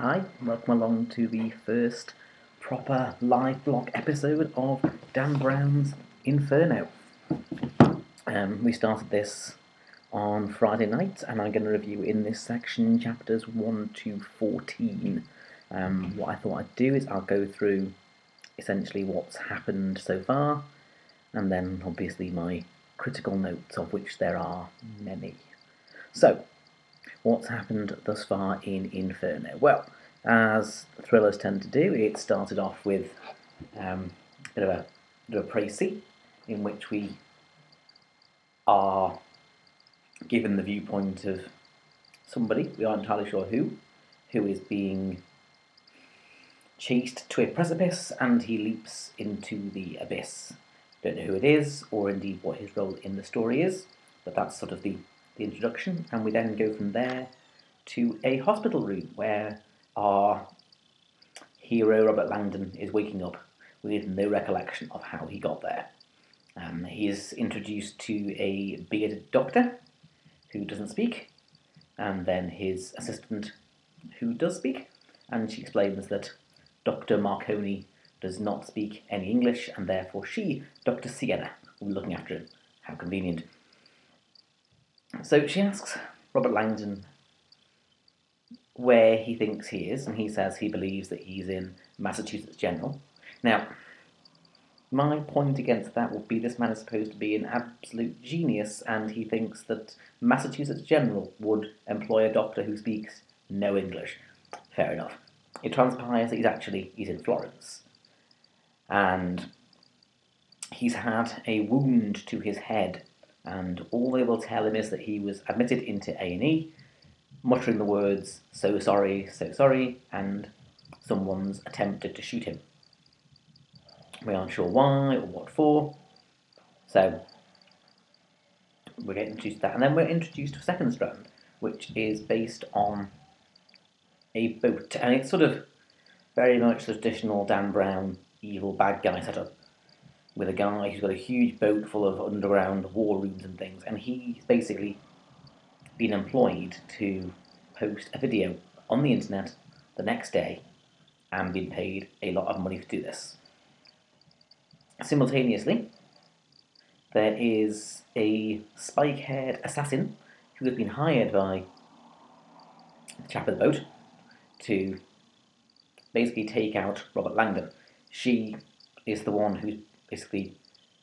Hi, welcome along to the first proper live blog episode of Dan Brown's Inferno. We started this on Friday night, and I'm going to review in this section chapters 1 to 14. What I thought I'd do is I'll go through essentially what's happened so far, and then obviously my critical notes, of which there are many. So, what's happened thus far in Inferno? Well, as thrillers tend to do, it started off with a bit of a précis, in which we are given the viewpoint of somebody, we aren't entirely sure who is being chased to a precipice, and he leaps into the abyss. Don't know who it is, or indeed what his role in the story is, but that's sort of the introduction, and we then go from there to a hospital room where our hero Robert Langdon is waking up with no recollection of how he got there. He is introduced to a bearded doctor who doesn't speak, and then his assistant who does speak, and she explains that Dr. Marconi does not speak any English, and therefore she, Dr. Sienna, will be looking after him. How convenient. So she asks Robert Langdon where he thinks he is, and he says he believes that he's in Massachusetts General. Now, my point against that would be this man is supposed to be an absolute genius, and he thinks that Massachusetts General would employ a doctor who speaks no English. Fair enough. It transpires that he's in Florence, and he's had a wound to his head, and all they will tell him is that he was admitted into A&E, muttering the words, so sorry, and someone's attempted to shoot him. We aren't sure why or what for, so we're getting introduced to that. And then we're introduced to a second strand, which is based on a boat, and it's sort of very much the traditional Dan Brown evil bad guy setup, with a guy who's got a huge boat full of underground war rooms and things, and he's basically been employed to post a video on the internet the next day and been paid a lot of money to do this. Simultaneously, there is a spike-haired assassin who has been hired by the chap in the boat to basically take out Robert Langdon. She is the one who basically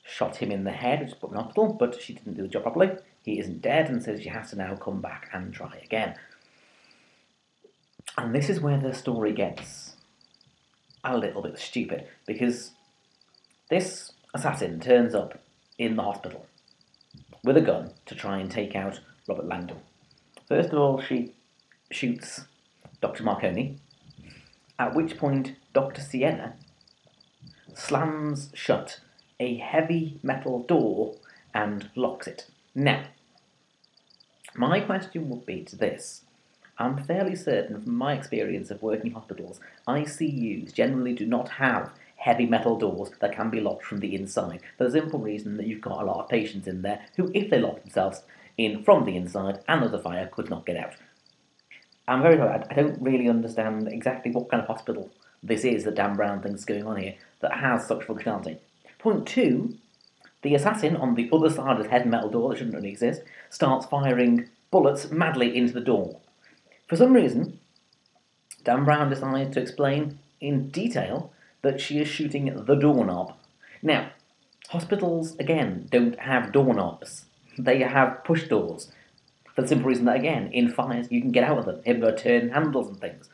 shot him in the head, which put him in hospital, but she didn't do the job properly. He isn't dead, and says she has to now come back and try again. And this is where the story gets a little bit stupid, because this assassin turns up in the hospital with a gun to try and take out Robert Langdon. First of all, she shoots Dr. Marconi, at which point Dr. Sienna slams shut a heavy metal door and locks it. Now, my question would be to this. I'm fairly certain from my experience of working in hospitals, ICUs generally do not have heavy metal doors that can be locked from the inside, for the simple reason that you've got a lot of patients in there who, if they locked themselves in from the inside and there was a fire, could not get out. I'm very sorry, I don't really understand exactly what kind of hospital this is that Dan Brown thinks is going on here that has such functionality. Point two, the assassin on the other side of this heavy metal door that shouldn't really exist starts firing bullets madly into the door. For some reason, Dan Brown decides to explain in detail that she is shooting the doorknob. Now, hospitals, again, don't have doorknobs. They have push doors. For the simple reason that, again, in fires, you can get out of them. You've got to turn handles and things.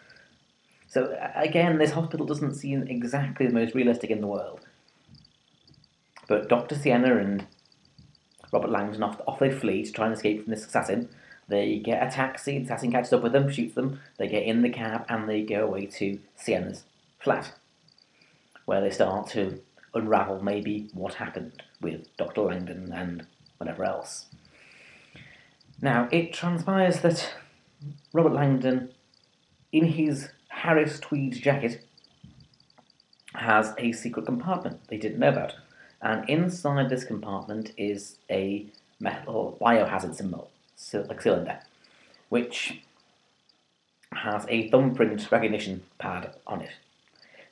So, again, this hospital doesn't seem exactly the most realistic in the world. But Dr. Sienna and Robert Langdon, off they flee to try and escape from this assassin. They get a taxi, the assassin catches up with them, shoots them, they get in the cab, and they go away to Sienna's flat, where they start to unravel maybe what happened with Dr. Langdon and whatever else. Now, it transpires that Robert Langdon, in his Harris tweed jacket, has a secret compartment they didn't know about. And inside this compartment is a metal biohazard symbol, like cylinder, which has a thumbprint recognition pad on it.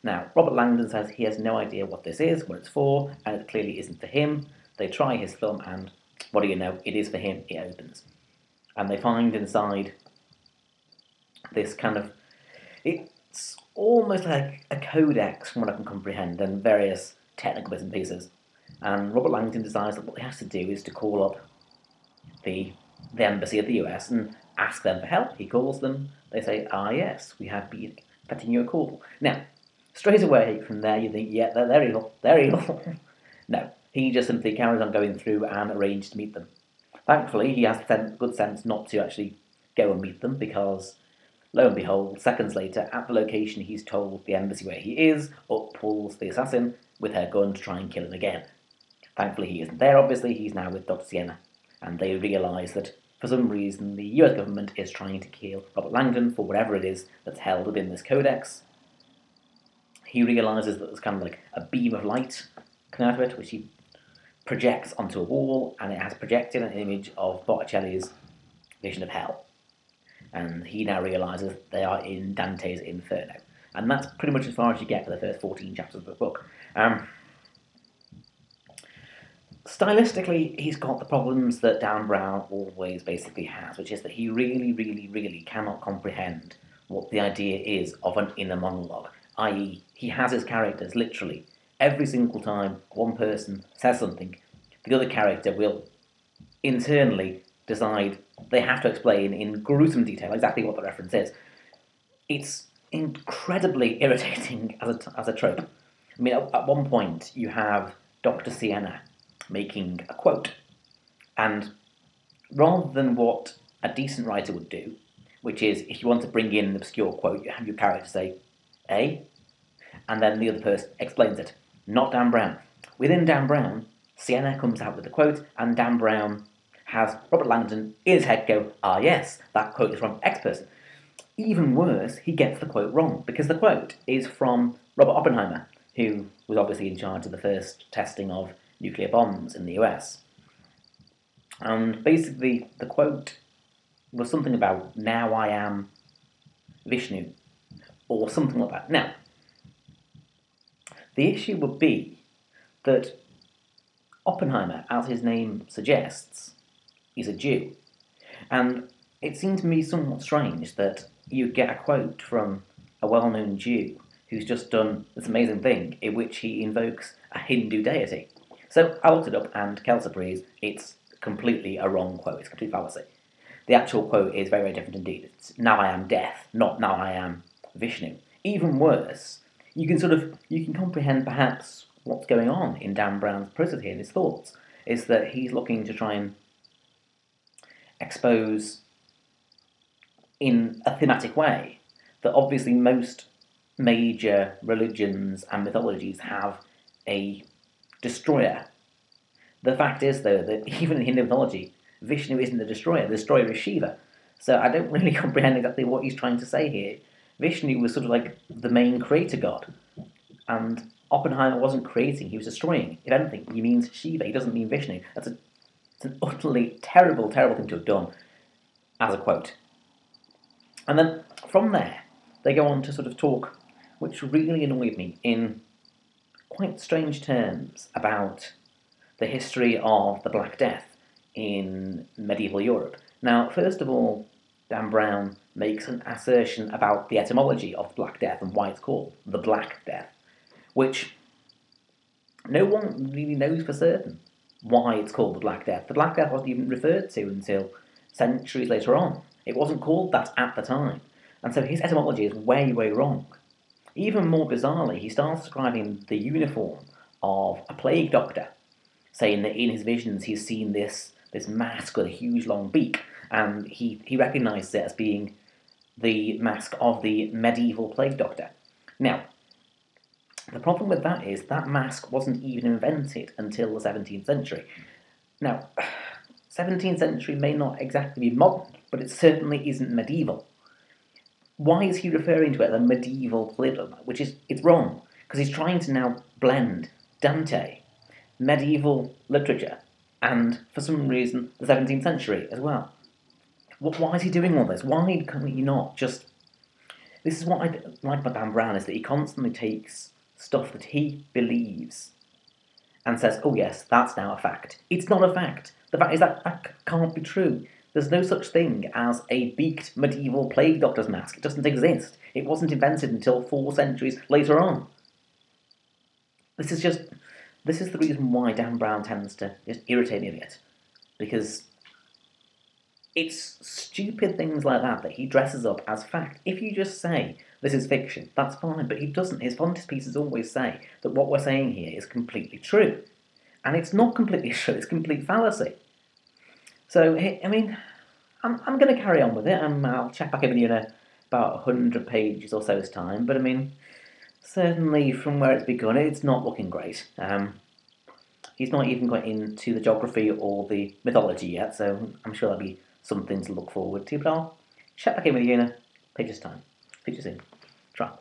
Now, Robert Langdon says he has no idea what this is, what it's for, and it clearly isn't for him. They try his thumb, and what do you know, it is for him, it opens. And they find inside this kind of, it's almost like a codex from what I can comprehend, and various technical bits and pieces. And Robert Langdon decides that what he has to do is to call up the embassy of the US and ask them for help. He calls them, they say, yes, we have been expecting your call. Now, straight away from there you think, yeah, they're evil, they're evil. No, he just simply carries on going through and arranges to meet them. Thankfully, he has the good sense not to actually go and meet them, because lo and behold, seconds later, at the location he's told the embassy where he is, up pulls the assassin with her gun to try and kill him again. Thankfully, he isn't there, obviously, he's now with Dr. Sienna, and they realise that for some reason the US government is trying to kill Robert Langdon for whatever it is that's held within this codex. He realises that there's kind of like a beam of light coming out of it, which he projects onto a wall, and it has projected an image of Botticelli's Vision of Hell. And he now realises they are in Dante's Inferno. And that's pretty much as far as you get for the first 14 chapters of the book. Stylistically, he's got the problems that Dan Brown always basically has, which is that he really cannot comprehend what the idea is of an inner monologue, i.e. he has his characters literally every single time one person says something, the other character will internally decide they have to explain in gruesome detail exactly what the reference is. It's incredibly irritating as a trope. I mean, at one point you have Dr. Sienna making a quote, and rather than what a decent writer would do, which is if you want to bring in an obscure quote, you have your character say, and then the other person explains it. Not Dan Brown. Within Dan Brown, Sienna comes out with the quote, and Dan Brown has Robert Langdon in his head go, yes, that quote is from X person. Even worse, he gets the quote wrong, because the quote is from Robert Oppenheimer, who was obviously in charge of the first testing of nuclear bombs in the US. And basically, the quote was something about, now I am Vishnu, or something like that. Now, the issue would be that Oppenheimer, as his name suggests, is a Jew. And it seemed to me somewhat strange that you get a quote from a well-known Jew who's just done this amazing thing in which he invokes a Hindu deity. So I looked it up, and Kelsa agrees it's completely a wrong quote. It's a complete fallacy. The actual quote is very different indeed. It's, now I am death, not now I am Vishnu. Even worse, you can comprehend perhaps what's going on in Dan Brown's process here, in his thoughts, is that he's looking to try and expose in a thematic way that obviously most major religions and mythologies have a destroyer. The fact is, though, that even in Hindu mythology, Vishnu isn't the destroyer is Shiva. So I don't really comprehend exactly what he's trying to say here. Vishnu was sort of like the main creator god, and Oppenheimer wasn't creating, he was destroying. If anything, he means Shiva, he doesn't mean Vishnu. It's an utterly terrible thing to have done as a quote. And then from there, they go on to sort of talk, which really annoyed me, in quite strange terms about the history of the Black Death in medieval Europe. Now, first of all, Dan Brown makes an assertion about the etymology of the Black Death and why it's called the Black Death, which no one really knows for certain why it's called the Black Death. The Black Death wasn't even referred to until centuries later on. It wasn't called that at the time. And so his etymology is way wrong. Even more bizarrely, he starts describing the uniform of a plague doctor, saying that in his visions he's seen this mask with a huge long beak, and he recognises it as being the mask of the medieval plague doctor. Now, the problem with that is that mask wasn't even invented until the 17th century. Now, 17th century may not exactly be modern, but it certainly isn't medieval. Why is he referring to it as a medieval plague doctor? Which is, it's wrong, because he's trying to now blend Dante, medieval literature, and, for some reason, the 17th century as well. Why is he doing all this? Why can he not just This is what I like about Dan Brown, is that he constantly takes stuff that he believes and says, oh yes, that's now a fact. It's not a fact. The fact is that can't be true. There's no such thing as a beaked medieval plague doctor's mask. It doesn't exist. It wasn't invented until 4 centuries later on. This is the reason why Dan Brown tends to just irritate me a bit. Because it's stupid things like that he dresses up as fact. If you just say, this is fiction, that's fine, but he doesn't. His frontispieces always say that what we're saying here is completely true. And it's not completely true, it's complete fallacy. So, I mean, I'm going to carry on with it, and I'll check back in with you in about 100 pages or so's time, but I mean, certainly from where it's begun, it's not looking great. He's not even got into the geography or the mythology yet, so I'm sure that'll be something to look forward to, but I'll check back in with you in a page's time. Speak to you soon. Try.